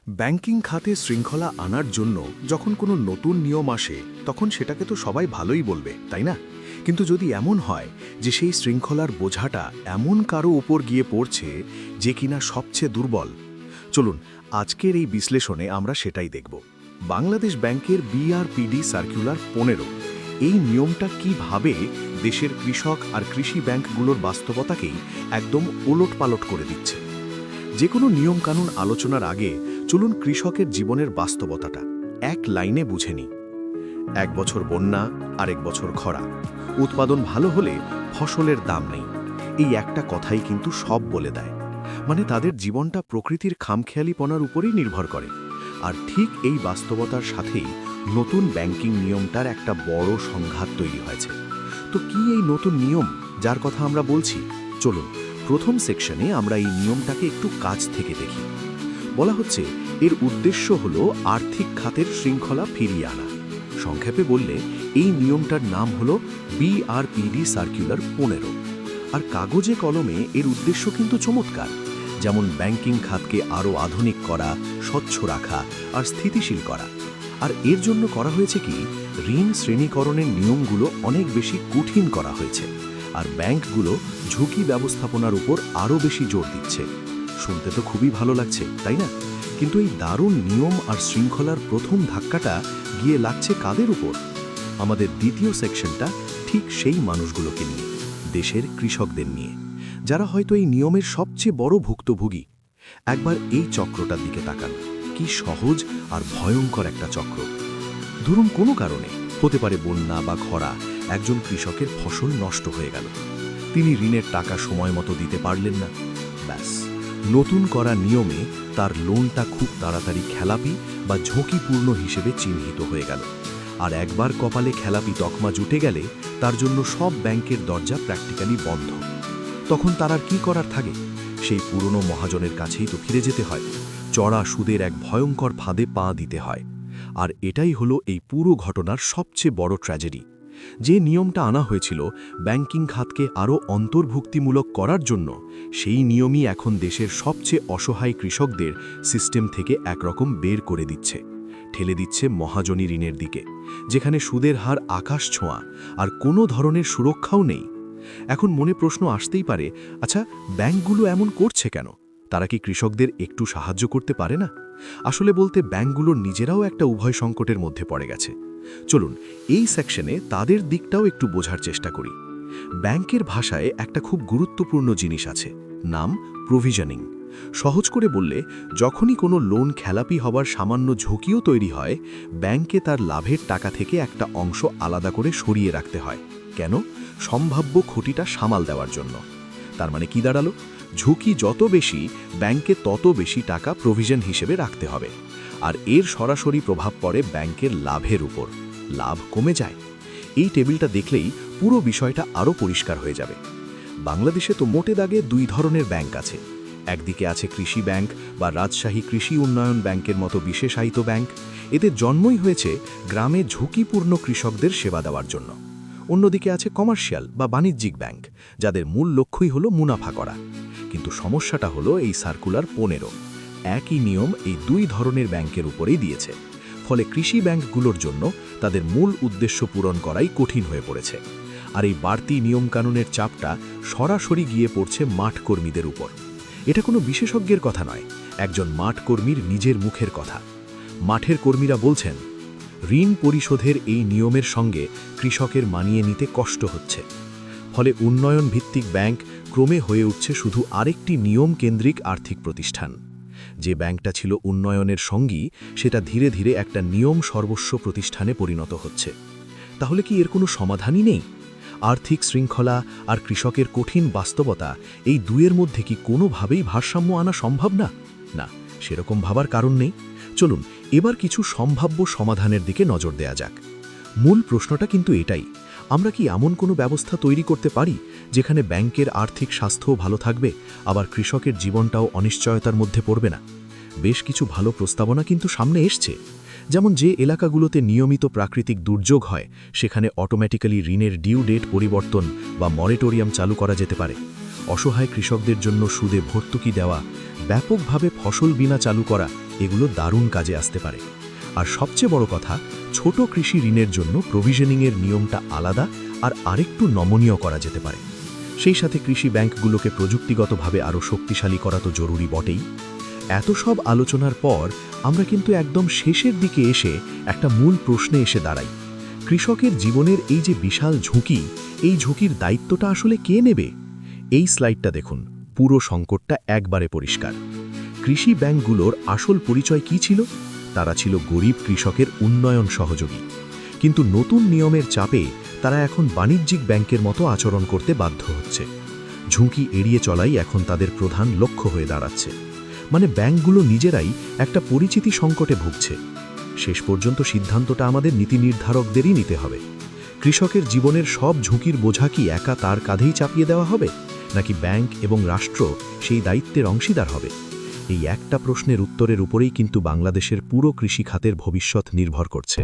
Banking খাতে শৃঙ্খলা আনার জন্য যখন কোনো নতুন নিয়ম আসে তখন সেটাকে তো সবাই ভালোই বলবে, তাই না? কিন্তু যদি এমন হয় যে সেই শৃঙ্খলার বোঝাটা এমন কারো উপর গিয়ে পড়ছে যে কিনা সবচেয়ে দুর্বল, চলুন আজকের এই বিশ্লেষণে আমরা সেটাই দেখব। বাংলাদেশ ব্যাংকের বিআরপিডি সার্কুলার 15 এই নিয়মটা কিভাবে দেশের কৃষক আর কৃষি ব্যাংকগুলোর বাস্তবতাকেই একদম ওলটপালট করে দিচ্ছে। যে কোনো নিয়মকানুন আলোচনার আগে চলুন কৃষকের জীবনের বাস্তবতাটা এক লাইনে বুঝে নিই। এক বছর বন্যা, আরেক বছর খরা, উৎপাদন ভালো হলে ফসলের দাম নেই, এই একটা কথাই কিন্তু সব বলে দেয়। মানে তাদের জীবনটা প্রকৃতির খামখেয়ালিপনার উপরেই নির্ভর করে। আর ঠিক এই বাস্তবতার সাথেই নতুন ব্যাংকিং নিয়মটার একটা বড় সংঘাত তৈরি হয়েছে। তো কি এই নতুন নিয়ম যার কথা আমরা বলছি? চলুন প্রথম সেকশনে আমরা এই নিয়মটাকে একটু কাছ থেকে দেখি। বলা হচ্ছে এর উদ্দেশ্য হল আর্থিক খাতের শৃঙ্খলা ফিরিয়ে আনা। সংক্ষেপে বললে এই নিয়মটার নাম হল বিআরপিডি সার্কুলার 15। আর কাগজে কলমে এর উদ্দেশ্য কিন্তু চমৎকার, যেমন ব্যাংকিং খাতকে আরও আধুনিক করা, স্বচ্ছ রাখা আর স্থিতিশীল করা। আর এর জন্য করা হয়েছে কি, ঋণ শ্রেণীকরণের নিয়মগুলো অনেক বেশি কঠিন করা হয়েছে আর ব্যাংকগুলো ঝুঁকি ব্যবস্থাপনার উপর আরও বেশি জোর দিচ্ছে। শুনতে তো খুবই ভালো লাগছে, তাই না? কিন্তু এই দারুণ নিয়ম আর শৃঙ্খলার প্রথম ধাক্কাটা গিয়ে লাগছে কাদের উপর? আমাদের দ্বিতীয় সেকশনটা ঠিক সেই মানুষগুলোকে নিয়ে, দেশের কৃষকদের নিয়ে, যারা হয়তো এই নিয়মের সবচেয়ে বড় ভুক্তভোগী। একবার এই চক্রটার দিকে তাকান, কি সহজ আর ভয়ঙ্কর একটা চক্র। ধরুন কোনো কারণে, হতে পারে বন্যা বা খরা, একজন কৃষকের ফসল নষ্ট হয়ে গেল। তিনি ঋণের টাকা সময় মতো দিতে পারলেন না। ব্যাস, নতুন করা নিয়মে তার লোনটা খুব তাড়াতাড়ি খেলাপি বা ঝুঁকিপূর্ণ হিসেবে চিহ্নিত হয়ে গেল। আর একবার কপালে খেলাপি তকমা জুটে গেলে তার জন্য সব ব্যাংকের দরজা প্র্যাকটিক্যালি বন্ধ। তখন তার আর কি করার থাকে? সেই পুরনো মহাজনের কাছেই তো ফিরে যেতে হয়। চড়া সুদের এক ভয়ঙ্কর ফাঁদে পা দিতে হয়। আর এটাই হলো এই পুরো ঘটনার সবচেয়ে বড় ট্র্যাজেডি। যে নিয়মটা আনা হয়েছিল ব্যাংকিং খাতকে আরও অন্তর্ভুক্তিমূলক করার জন্য, সেই নিয়মই এখন দেশের সবচেয়ে অসহায় কৃষকদের সিস্টেম থেকে একরকম বের করে দিচ্ছে, ঠেলে দিচ্ছে মহাজনী ঋণের দিকে, যেখানে সুদের হার আকাশ ছোঁয়া আর কোনো ধরনের সুরক্ষাও নেই। এখন মনে প্রশ্ন আসতেই পারে, আচ্ছা ব্যাংকগুলো এমন করছে কেন? তারা কি কৃষকদের একটু সাহায্য করতে পারে না? আসলে বলতে ব্যাংকগুলোর নিজেরাও একটা উভয় সংকটের মধ্যে পড়ে গেছে। চলুন এই সেকশনে তাদের দিকটাও একটু বোঝার চেষ্টা করি। ব্যাংকের ভাষায় একটা খুব গুরুত্বপূর্ণ জিনিস আছে, নাম প্রভিশনিং। সহজ করে বললে, যখনই কোনো লোন খেলাপি হবার সামান্য ঝুঁকিও তৈরি হয়, ব্যাংকে তার লাভের টাকা থেকে একটা অংশ আলাদা করে সরিয়ে রাখতে হয়। কেন? সম্ভাব্য ক্ষতিটা সামাল দেওয়ার জন্য। তার মানে কি দাঁড়ালো? ঝুঁকি যত বেশি, ব্যাংকে তত বেশি টাকা প্রভিশন হিসেবে রাখতে হবে। আর এর সরাসরি প্রভাব পড়ে ব্যাংকের লাভের উপর। লাভ কমে যায়। এই টেবিলটা দেখলেই পুরো বিষয়টা আরও পরিষ্কার হয়ে যাবে। বাংলাদেশে তো মোটে দাগে দুই ধরনের ব্যাংক আছে। একদিকে আছে কৃষি ব্যাংক বা রাজশাহী কৃষি উন্নয়ন ব্যাংকের মতো বিশেষায়িত ব্যাংক। এদের জন্মই হয়েছে গ্রামে ঝুঁকিপূর্ণ কৃষকদের সেবা দেওয়ার জন্য। অন্যদিকে আছে কমার্শিয়াল বা বাণিজ্যিক ব্যাংক, যাদের মূল লক্ষ্যই হলো মুনাফা করা। কিন্তু সমস্যাটা হলো এই সার্কুলার 15 একই নিয়ম এই দুই ধরনের ব্যাংকের উপরেই দিয়েছে। ফলে কৃষি ব্যাংকগুলোর জন্য তাদের মূল উদ্দেশ্য পূরণ করাই কঠিন হয়ে পড়েছে। আর এই বাড়তি নিয়মকানুনের চাপটা সরাসরি গিয়ে পড়ছে মাঠকর্মীদের উপর। এটা কোনো বিশেষজ্ঞের কথা নয়, একজন মাঠকর্মীর নিজের মুখের কথা। মাঠের কর্মীরা বলছেন, ঋণ পরিশোধের এই নিয়মের সঙ্গে কৃষকের মানিয়ে নিতে কষ্ট হচ্ছে। ফলে উন্নয়ন ভিত্তিক ব্যাংক ক্রমে হয়ে উঠছে শুধু আরেকটি নিয়ম কেন্দ্রিক আর্থিক প্রতিষ্ঠান। যে ব্যাংকটা ছিল উন্নয়নের সঙ্গী, সেটা ধীরে ধীরে একটা নিয়ম সর্বস্ব প্রতিষ্ঠানে পরিণত হচ্ছে। তাহলে কি এর কোনো সমাধানই নেই? আর্থিক শৃঙ্খলা আর কৃষকের কঠিন বাস্তবতা, এই দুয়ের মধ্যে কি কোনোভাবেই ভারসাম্য আনা সম্ভব না? না, সেরকম ভাবার কারণ নেই। চলুন এবার কিছু সম্ভাব্য সমাধানের দিকে নজর দেয়া যাক। মূল প্রশ্নটা কিন্তু এটাই, আমরা কি এমন কোনো ব্যবস্থা তৈরি করতে পারি যেখানে ব্যাংকের আর্থিক স্বাস্থ্যও ভালো থাকবে, আবার কৃষকের জীবনটাও অনিশ্চয়তার মধ্যে পড়বে না? বেশ কিছু ভালো প্রস্তাবনা কিন্তু সামনে এসছে। যেমন যে এলাকাগুলোতে নিয়মিত প্রাকৃতিক দুর্যোগ হয়, সেখানে অটোমেটিক্যালি ঋণের ডিউ ডেট পরিবর্তন বা মরেটোরিয়াম চালু করা যেতে পারে। অসহায় কৃষকদের জন্য সুদে ভর্তুকি দেওয়া, ব্যাপকভাবে ফসল বীমা চালু করা এগুলো দারুণ কাজে আসতে পারে। আর সবচেয়ে বড় কথা, ছোট কৃষি ঋণের জন্য প্রভিশনিংয়ের নিয়মটা আলাদা আর আরেকটু নমনীয় করা যেতে পারে। সেই সাথে কৃষি ব্যাংকগুলোকে প্রযুক্তিগতভাবে আরও শক্তিশালী করা তো জরুরি বটেই। এত সব আলোচনার পর আমরা কিন্তু একদম শেষের দিকে এসে একটা মূল প্রশ্নে এসে দাঁড়াই। কৃষকের জীবনের এই যে বিশাল ঝুঁকি, এই ঝুঁকির দায়িত্বটা আসলে কে নেবে? এই স্লাইডটা দেখুন, পুরো সংকটটা একবারে পরিষ্কার। কৃষি ব্যাংকগুলোর আসল পরিচয় কী ছিল? তারা ছিল গরিব কৃষকের উন্নয়ন সহযোগী। কিন্তু নতুন নিয়মের চাপে তারা এখন বাণিজ্যিক ব্যাংকের মতো আচরণ করতে বাধ্য হচ্ছে। ঝুঁকি এড়িয়ে চলাই এখন তাদের প্রধান লক্ষ্য হয়ে দাঁড়াচ্ছে। মানে ব্যাংকগুলো নিজেরাই একটা পরিচিতি সংকটে ভুগছে। শেষ পর্যন্ত সিদ্ধান্তটা আমাদের নীতি নির্ধারকদেরই নিতে হবে। কৃষকের জীবনের সব ঝুঁকির বোঝা কি একা তার কাঁধেই চাপিয়ে দেওয়া হবে, নাকি ব্যাংক এবং রাষ্ট্র সেই দায়িত্বের অংশীদার হবে? এই একটা প্রশ্নের উত্তরের উপরেই কিন্তু বাংলাদেশের পুরো কৃষি খাতের ভবিষ্যৎ নির্ভর করছে।